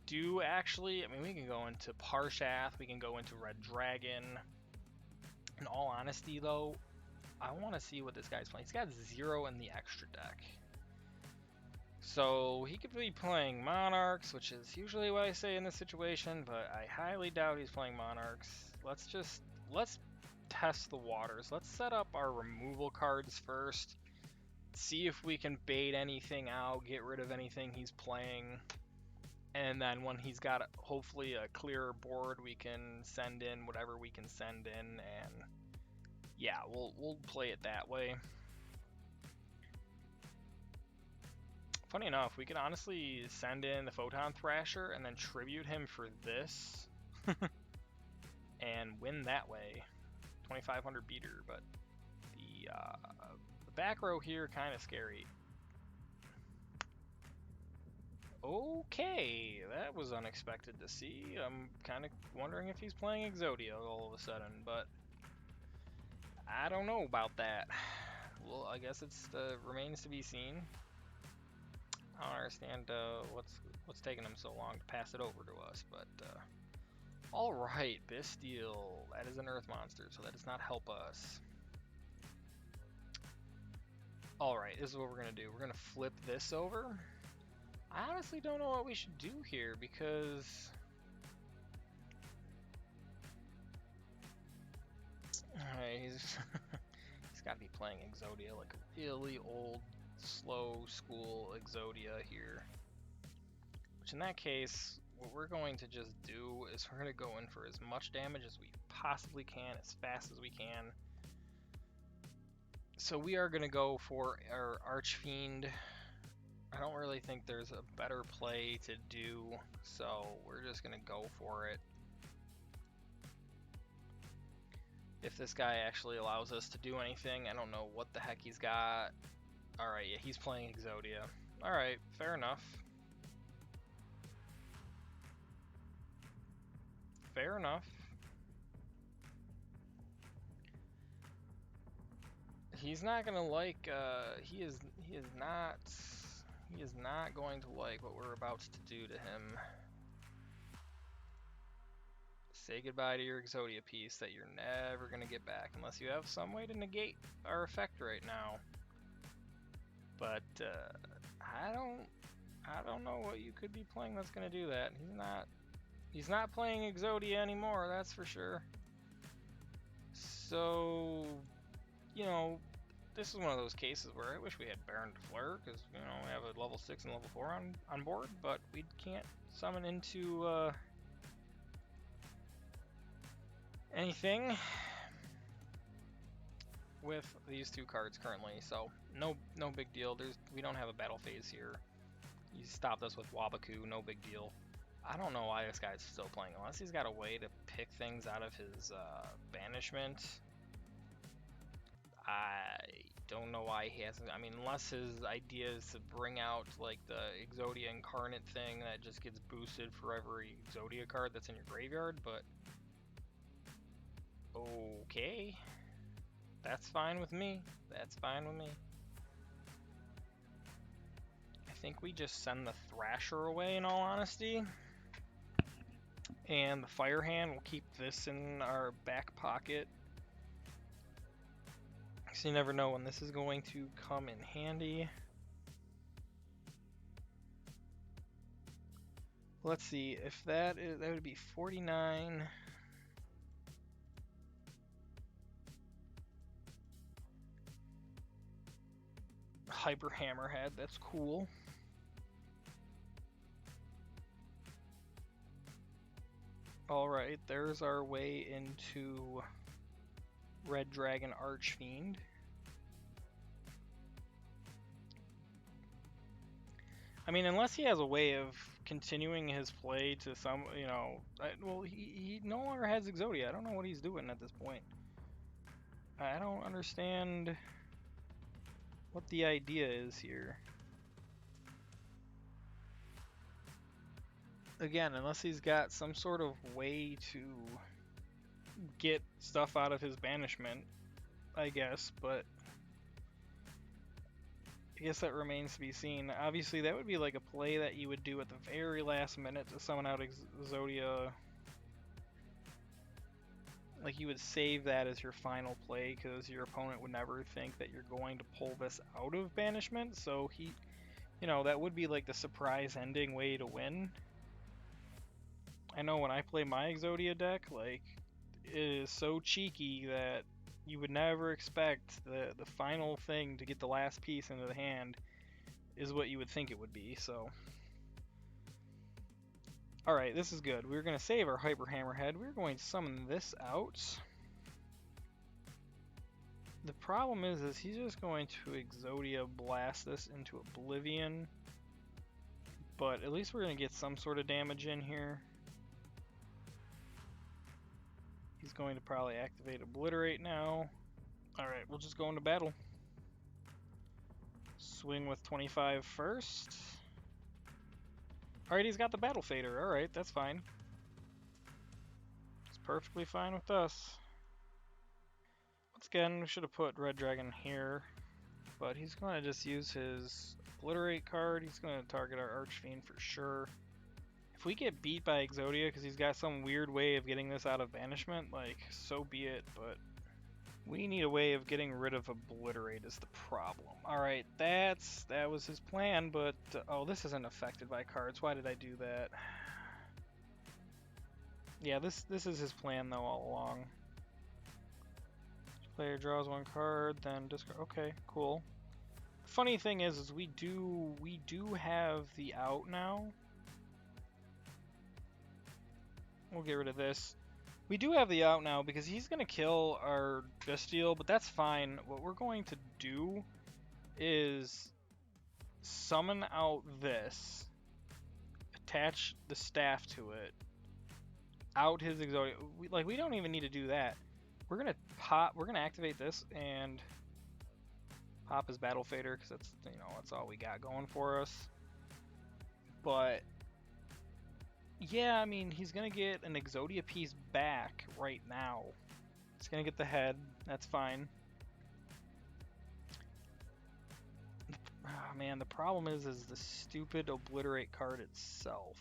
do, actually. I mean, we can go into Parshath, we can go into Red Dragon. In all honesty, though, I want to see what this guy's playing. He's got 0 in the extra deck. So he could be playing Monarchs, which is usually what I say in this situation, but I highly doubt he's playing Monarchs. Let's test the waters. Let's set up our removal cards first. See if we can bait anything out, get rid of anything he's playing. And then when he's got hopefully a clearer board, we can send in whatever we can send in, and yeah, we'll play it that way. Funny enough, we could honestly send in the Photon Thrasher and then tribute him for this and win that way. 2,500 beater, but the back row here kind of scary. Okay, that was unexpected to see. I'm kind of wondering if he's playing Yugioh all of a sudden, but I don't know about that. Well, I guess it's remains to be seen. I don't understand what's taking him so long to pass it over to us, but all right, Bestial. That is an Earth monster, so that does not help us. All right, this is what we're gonna do. We're gonna flip this over. I honestly don't know what we should do here because he's he's got to be playing Yugioh, like a really old, slow school Yugioh here. Which in that case, what we're going to just do is we're going to go in for as much damage as we possibly can, as fast as we can. So we are going to go for our Archfiend. I don't really think there's a better play to do, so we're just going to go for it. If this guy actually allows us to do anything, I don't know what the heck he's got. Alright, yeah, he's playing Yugioh. Alright, fair enough. Fair enough. He's not gonna like, he is not going to like what we're about to do to him. Say goodbye to your Yugioh piece that you're never gonna get back unless you have some way to negate our effect right now. But I don't know what you could be playing that's gonna do that. He's not playing Yugioh anymore, that's for sure. So, you know, this is one of those cases where I wish we had Baron de Fleur, because, you know, we have a level 6 and level 4 on board, but we can't summon into anything with these two cards currently, so no big deal. We don't have a battle phase here. He stopped us with Wabaku, no big deal. I don't know why this guy's still playing, unless he's got a way to pick things out of his banishment. I don't know why he hasn't. I mean, unless his idea is to bring out like the Exodia Incarnate thing that just gets boosted for every Exodia card that's in your graveyard, but okay. That's fine with me. That's fine with me. I think we just send the Thrasher away, in all honesty. And the Fire Hand, we'll keep this in our back pocket. So you never know when this is going to come in handy. Let's see, if that would be 49. Hyper Hammerhead, that's cool. Alright, there's our way into Red Dragon Archfiend. I mean, unless he has a way of continuing his play to some, you know, well, he no longer has Exodia. I don't know what he's doing at this point. I don't understand what the idea is here. Again, unless he's got some sort of way to get stuff out of his banishment, I guess, but I guess that remains to be seen. Obviously, that would be like a play that you would do at the very last minute to summon out Exodia. Like, you would save that as your final play because your opponent would never think that you're going to pull this out of banishment. So he, you know, that would be like the surprise ending way to win. I know when I play my Exodia deck, like, it is so cheeky that you would never expect the final thing to get the last piece into the hand is what you would think it would be, so. Alright, this is good. We're going to save our Hyper Hammerhead. We're going to summon this out. The problem is he's just going to Exodia blast this into Oblivion. But at least we're going to get some sort of damage in here. He's going to probably activate Obliterate now. Alright, we'll just go into battle. Swing with 25 first. Alright, he's got the Battle Fader. Alright, that's fine. It's perfectly fine with us. Once again, we should have put Red Dragon here. But he's going to just use his Obliterate card. He's going to target our Archfiend for sure. If we get beat by Exodia because he's got some weird way of getting this out of banishment, like, so be it, but we need a way of getting rid of Obliterate is the problem. Alright, that was his plan, but, oh, this isn't affected by cards. Why did I do that? Yeah, this is his plan, though, all along. Player draws one card, then discard. Okay, cool. Funny thing is we do have the out now. We'll get rid of this. We do have the out now because he's going to kill our Bestial, but that's fine. What we're going to do is summon out this, attach the staff to it, out his Exodia. We don't even need to do that. We're going to activate this and pop his Battle Fader because that's, you know, that's all we got going for us. But yeah, I mean, he's going to get an Exodia piece back right now. He's going to get the head. That's fine. Oh, man, the problem is the stupid Obliterate card itself.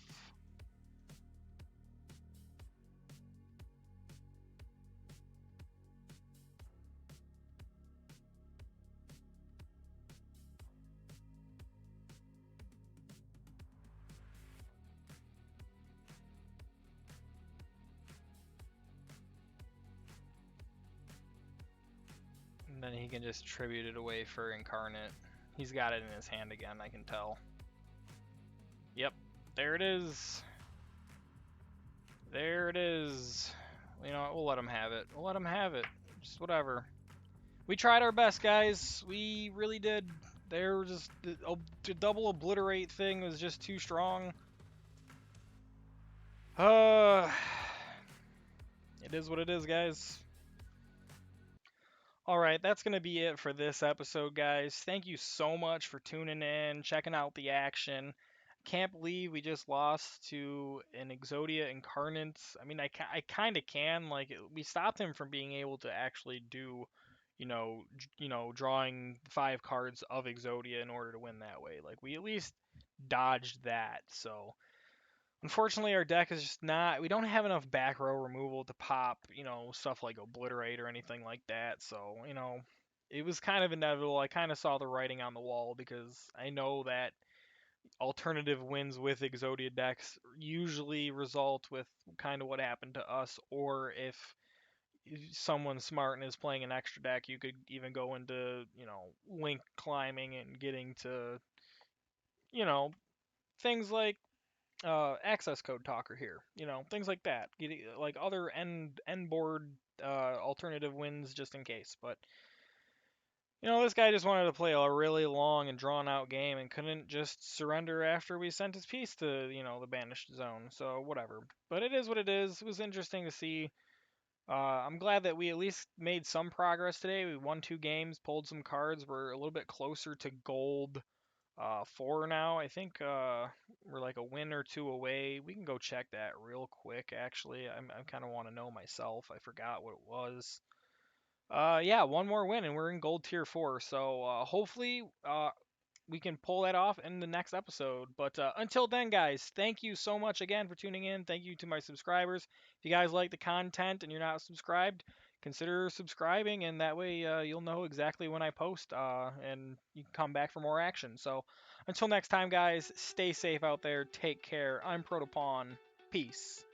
And then he can just tribute it away for Incarnate. He's got it in his hand again, I can tell. Yep, there it is. There it is. You know what, we'll let him have it. We'll let him have it. Just whatever. We tried our best, guys. We really did. There was just the double Obliterate thing was just too strong. It is what it is, guys. All right, that's going to be it for this episode, guys. Thank you so much for tuning in, checking out the action. Can't believe we just lost to an Exodia Incarnate. I mean, I kind of can. Like, we stopped him from being able to actually do, drawing 5 cards of Exodia in order to win that way. Like, we at least dodged that. So, unfortunately, our deck is just not. We don't have enough back row removal to pop, stuff like Obliterate or anything like that. So, it was kind of inevitable. I kind of saw the writing on the wall because I know that alternative wins with Exodia decks usually result with kind of what happened to us, or if someone smart and is playing an extra deck, you could even go into, link climbing and getting to, you know, things like access code talker here, things like that. Like other end board alternative wins just in case. But this guy just wanted to play a really long and drawn out game and couldn't just surrender after we sent his piece to the banished zone. So whatever. But it is what it is. It was interesting to see. I'm glad that we at least made some progress today. We won 2 games, pulled some cards. We're a little bit closer to gold 4 now. I think we're like a win or 2 away. We can go check that real quick. Actually, I kind of want to know myself. I forgot what it was. Yeah, 1 more win and we're in gold tier 4. So hopefully we can pull that off in the next episode. But until then, guys, thank you so much again for tuning in. Thank you to my subscribers. If you guys like the content and you're not subscribed, consider subscribing, and that way you'll know exactly when I post, and you can come back for more action. So until next time, guys, stay safe out there. Take care. I'm ProtoPawn. Peace.